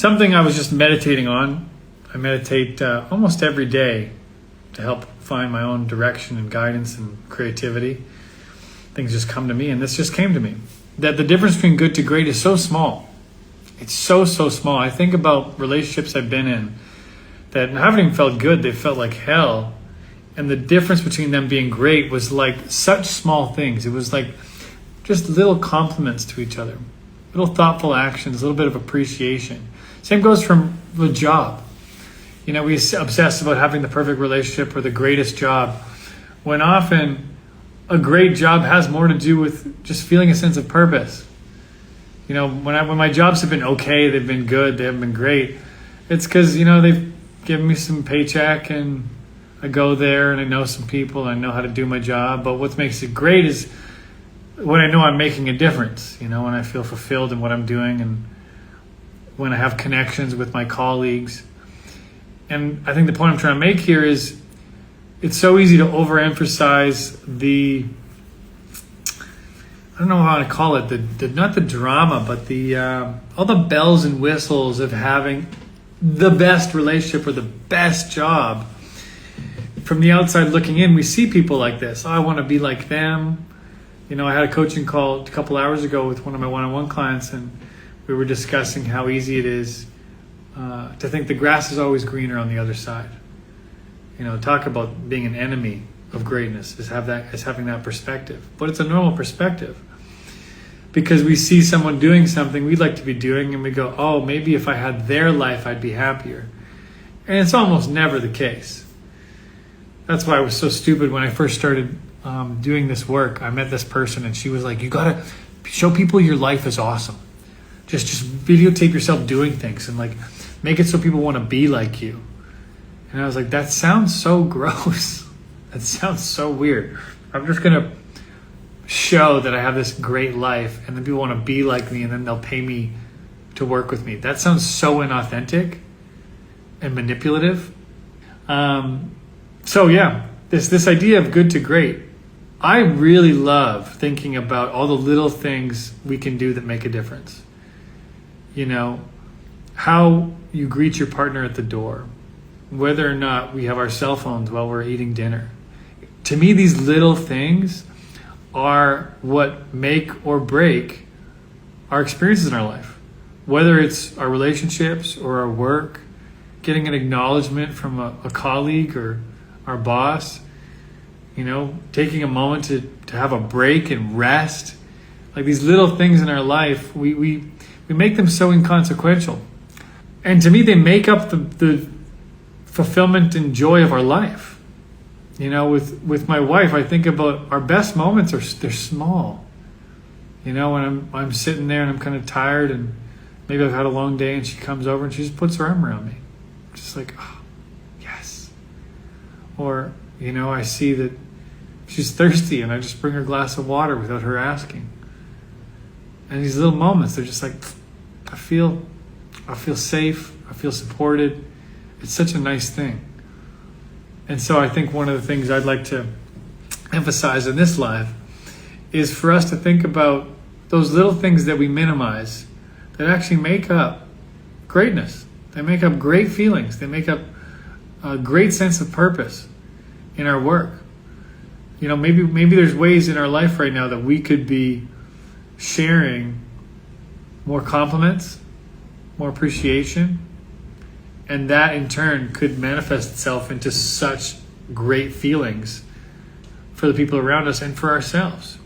something I was just meditating on. I meditate almost every day to help find my own direction and guidance and creativity. Things just come to me, and this just came to me. That the difference between good to great is so small. It's so small. I think about relationships I've been in that haven't even felt good. They felt like hell. And the difference between them being great was like such small things. It was like just little compliments to each other, little thoughtful actions, a little bit of appreciation. Same goes from the job. You know, we obsess about having the perfect relationship or the greatest job, when often a great job has more to do with just feeling a sense of purpose. You know, when my jobs have been okay, they've been good, they haven't been great, it's because, you know, they've given me some paycheck and I go there and I know some people and I know how to do my job. But what makes it great is when I know I'm making a difference, you know, when I feel fulfilled in what I'm doing and when I have connections with my colleagues. And I think the point I'm trying to make here is it's so easy to overemphasize the, I don't know how to call it, the not the drama, but the all the bells and whistles of having the best relationship or the best job. From the outside looking in, we see people like this. Oh, I want to be like them. You know, I had a coaching call a couple hours ago with one of my one-on-one clients, and we were discussing how easy it is to think the grass is always greener on the other side. You know, talk about being an enemy of greatness is having that perspective. But it's a normal perspective because we see someone doing something we'd like to be doing and we go, oh, maybe if I had their life, I'd be happier. And it's almost never the case. That's why I was so stupid when I first started doing this work. I met this person and she was like, you gotta show people your life is awesome. Just videotape yourself doing things and like make it so people want to be like you. And I was like, that sounds so gross. That sounds so weird. I'm just going to show that I have this great life and then people want to be like me and then they'll pay me to work with me. That sounds so inauthentic and manipulative. So yeah, this idea of good to great, I really love thinking about all the little things we can do that make a difference. You know, how you greet your partner at the door, whether or not we have our cell phones while we're eating dinner. To me, these little things are what make or break our experiences in our life. Whether it's our relationships or our work, getting an acknowledgement from a colleague or our boss, you know, taking a moment to have a break and rest. Like these little things in our life, we make them so inconsequential. And to me, they make up the fulfillment and joy of our life. You know, with my wife, I think about our best moments they're small. You know, when I'm sitting there and I'm kind of tired and maybe I've had a long day and she comes over and she just puts her arm around me. Just like, oh, yes. Or, you know, I see that she's thirsty and I just bring her a glass of water without her asking. And these little moments, they're just like, I feel safe, I feel supported. It's such a nice thing. And so I think one of the things I'd like to emphasize in this live is for us to think about those little things that we minimize that actually make up greatness. They make up great feelings. They make up a great sense of purpose in our work. You know, maybe there's ways in our life right now that we could be sharing more compliments, more appreciation, and that in turn could manifest itself into such great feelings for the people around us and for ourselves.